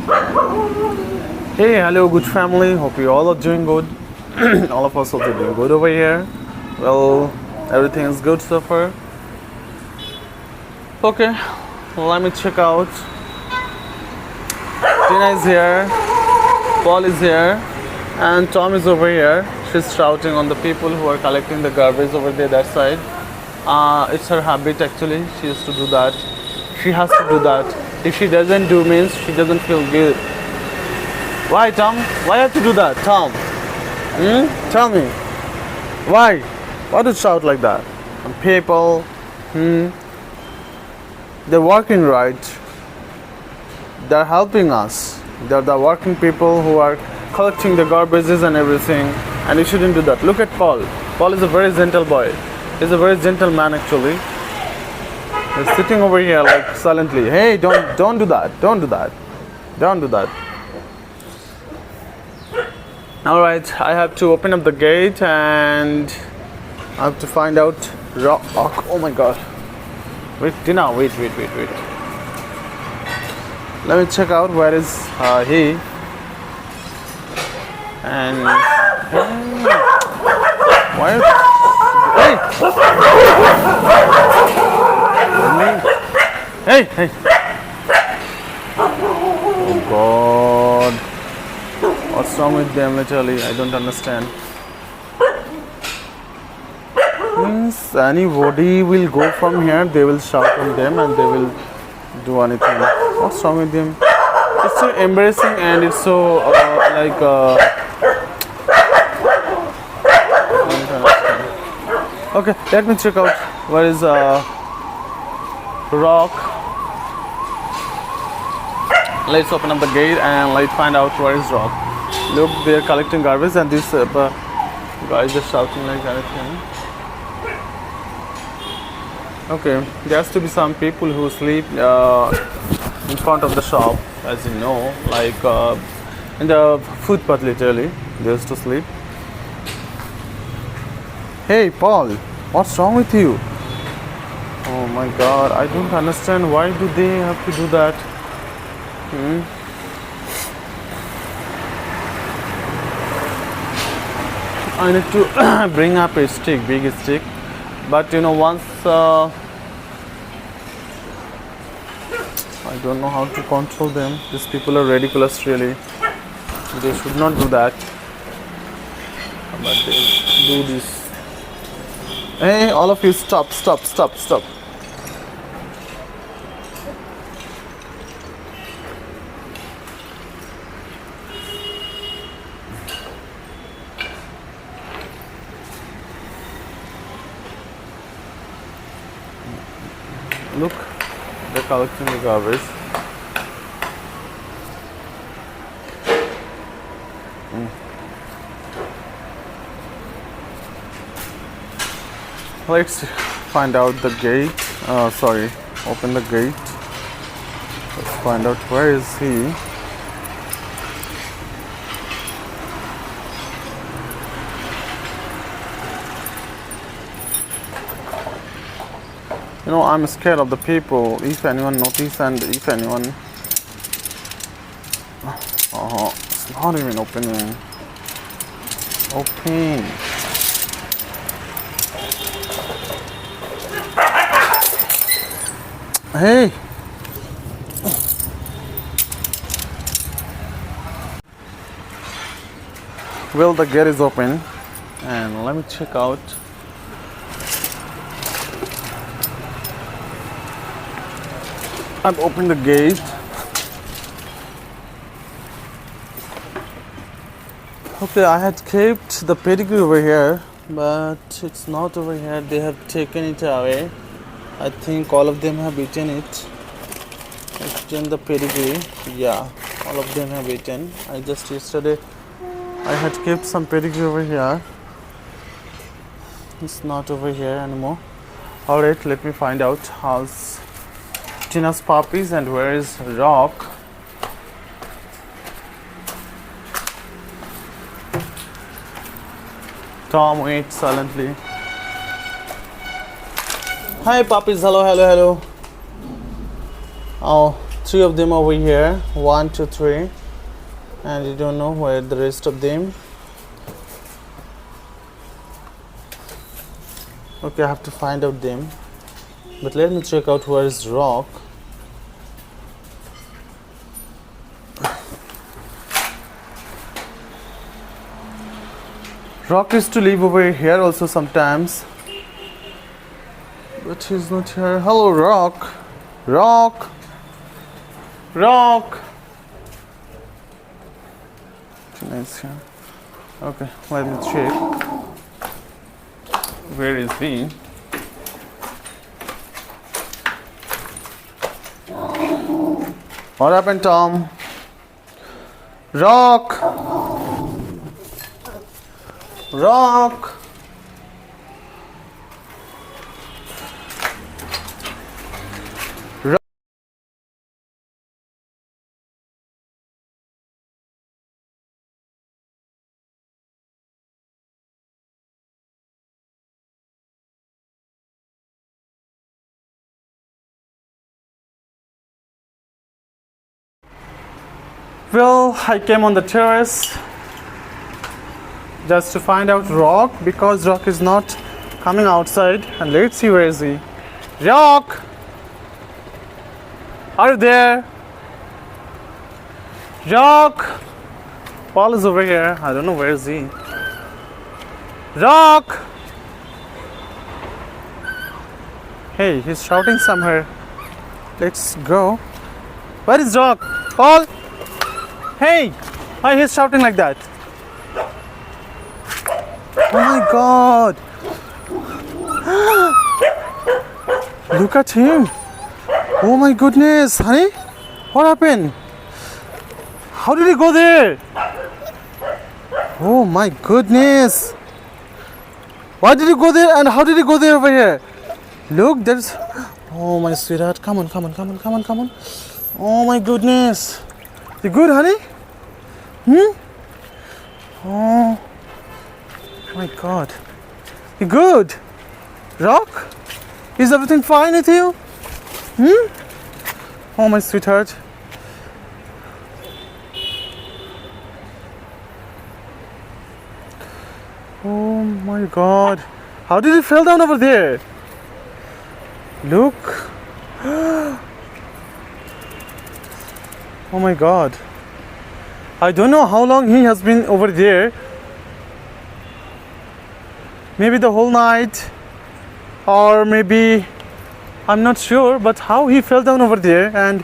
Hey, hello, good family. Hope you all are doing good. All of us also doing good over here. Well, everything is good so far. Okay, let me check out. Tina is here, Paul is here, and Tom is over here. She's shouting on the people who are collecting the garbage over there, that side. It's her habit actually. She used to do that. She has to do that. If she doesn't do means she doesn't feel good. Why, Tom? Why you have to do that, Tom? Tell me. Why? Why do you shout like that? And people, they're working right. They're helping us. They're the working people who are collecting the garbages and everything. And you shouldn't do that. Look at Paul. Paul is a very gentle boy. He's a very gentle man actually. He's sitting over here like silently. Hey, don't do that. Don't do that. Don't do that. Alright, I have to open up the gate and I have to find out rock. Oh my god. Wait, Tina, wait. Let me check out where is he. And why? Hey! Oh god. What's wrong with them literally? I don't understand. Means anybody will go from here, they will shout on them and they will do anything. What's wrong with them? It's so embarrassing and it's so okay, let me check out where is Rock. Let's open up the gate and let's find out where is Rock. Look, they're collecting garbage and this guys are shouting like anything. Okay, there has to be some people who sleep in front of the shop, as you know, like in the footpath literally, they used to sleep. Hey Paul, what's wrong with you? Oh my god, I don't understand why do they have to do that? I need to bring up a stick, big stick, but you know once I don't know how to control them. These people are ridiculous really. They should not do that, but they do this. Hey, all of you, stop. Look, they're collecting the garbage. Let's find out the gate. Open the gate. Let's find out where is he. You know, I'm scared of the people. If anyone notice and if anyone... it's not even opening. Open. Hey! Well, the gate is open. And let me check out. I've opened the gate. Okay, I had kept the pedigree over here, but it's not over here. They have taken it away. I think all of them have eaten it. Eaten the pedigree. Yeah, all of them have eaten. I just yesterday I had kept some pedigree over here. It's not over here anymore. Alright, let me find out how's Tina's puppies and where is Rock. Tom waits silently. Hi puppies, hello. Oh, three of them over here. 1, 2, 3. And you don't know where the rest of them. Okay, I have to find out them. But let me check out where is Rock. Rock used to live over here also sometimes. But he's not here. Hello, Rock. Rock. Rock. Nice here. Okay, let me check. Where is he? What happened, Tom? Rock. Rock. Well, I came on the terrace just to find out Rock because Rock is not coming outside, and let's see where is he. Rock! Are you there? Rock! Paul is over here. I don't know where is he. Rock! Hey, he's shouting somewhere. Let's go. Where is Rock? Paul! Hey! Why he's shouting like that? Oh my god! Look at him! Oh my goodness, honey! What happened? How did he go there? Oh my goodness! Why did he go there and how did he go there over here? Look, there's... Oh my sweetheart, come on, come on, come on, come on, come on. Oh my goodness! You good, honey? Oh my god. You good? Rock? Is everything fine with you? Oh my sweetheart. Oh my god. How did he fall down over there? Look. Oh my god. I don't know how long he has been over there. Maybe the whole night, or maybe I'm not sure, but how he fell down over there. And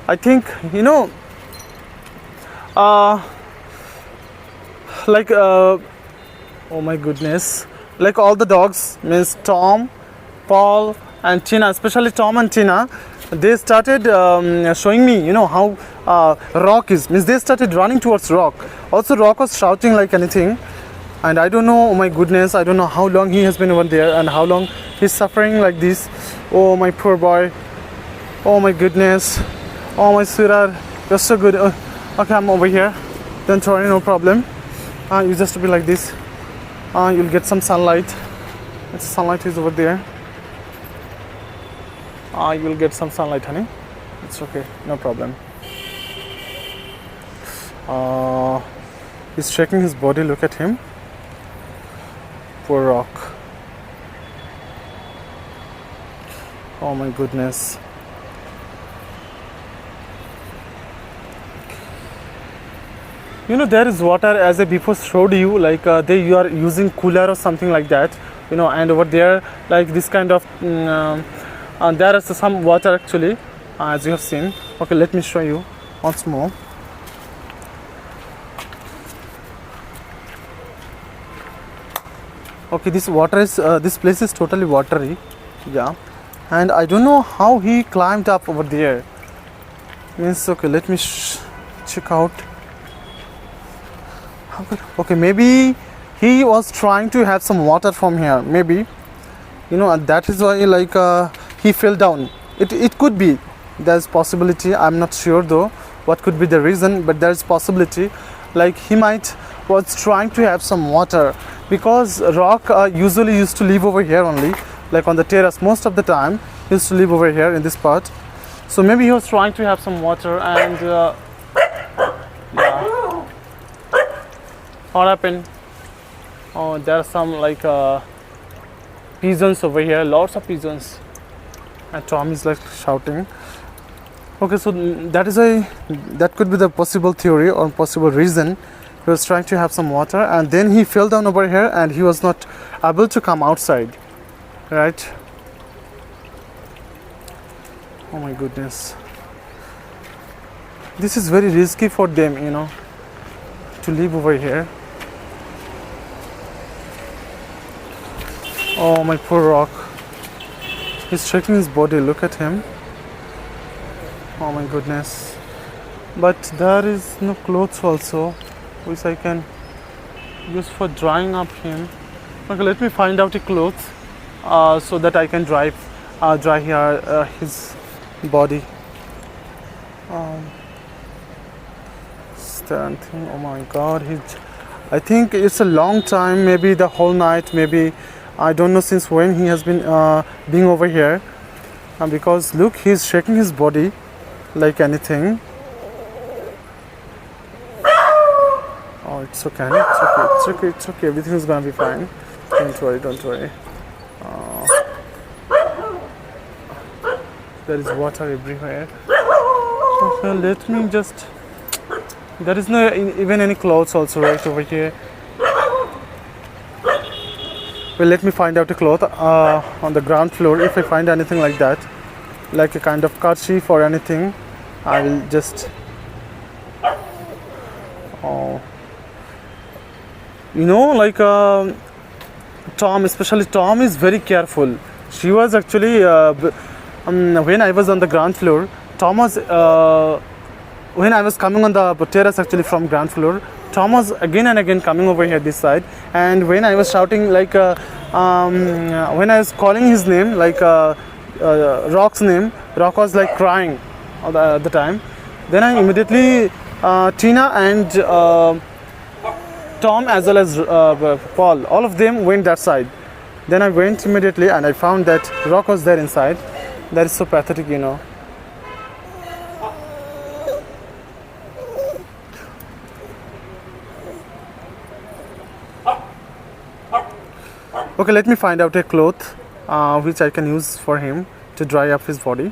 I think, you know, like oh my goodness, like all the dogs, means Tom, Paul and Tina, especially Tom and Tina, they started showing me, you know, how Rock is, means they started running towards Rock. Also Rock was shouting like anything, and I don't know, oh my goodness, I don't know how long he has been over there and how long he's suffering like this. Oh my poor boy. Oh my goodness. Oh my sweetheart, you're so good. Okay, I'm over here, don't worry, no problem. You just be like this. You'll get some sunlight. It's sunlight is over there. You'll get some sunlight, honey. It's okay, no problem. He's shaking his body, look at him. Poor Rock. Oh my goodness. You know, there is water, as I before showed you, like you are using cooler or something like that, you know, and over there like this kind of there is some water actually, as you have seen. Okay, let me show you once more. Okay, this water is this place is totally watery, yeah, and I don't know how he climbed up over there. Means, okay, let me check out. Okay, maybe he was trying to have some water from here, maybe, you know, and that is why like he fell down. It could be, there's possibility, I'm not sure though what could be the reason, but there's possibility like he might was trying to have some water, because Rock usually used to live over here only, like on the terrace most of the time. He used to live over here in this part. So maybe he was trying to have some water and yeah. What happened? Oh, there are some like pigeons over here, lots of pigeons. And Tom is like shouting. Okay, so that could be the possible theory or possible reason. He was trying to have some water and then he fell down over here and he was not able to come outside, right? Oh my goodness. This is very risky for them, you know, to live over here. Oh, my poor Rock. He's shaking his body, look at him. Oh my goodness. But there is no clothes also, which I can use for drying up him. Okay, let me find out a clothes so that I can dry here his body. Thing. Oh my God, I think it's a long time, maybe the whole night, maybe I don't know since when he has been being over here. Because look, he's shaking his body like anything. Oh, it's okay, it's okay. Everything is gonna be fine. Don't worry. There is water everywhere. Okay, let me just. There is no even any clothes also right over here. Well, let me find out a cloth on the ground floor. If I find anything like that, like a kind of kerchief or anything, I will just. Oh, you know, like Tom, especially Tom, is very careful. She was actually when I was on the ground floor. Tom was. When I was coming on the terrace actually from ground floor, Tom was again and again coming over here this side, and when I was shouting like when I was calling his name like Rock's name, Rock was like crying at the time. Then I immediately Tina and Tom as well as Paul, all of them went that side. Then I went immediately and I found that Rock was there inside. That is so pathetic, you know. Okay, let me find out a cloth which I can use for him to dry up his body.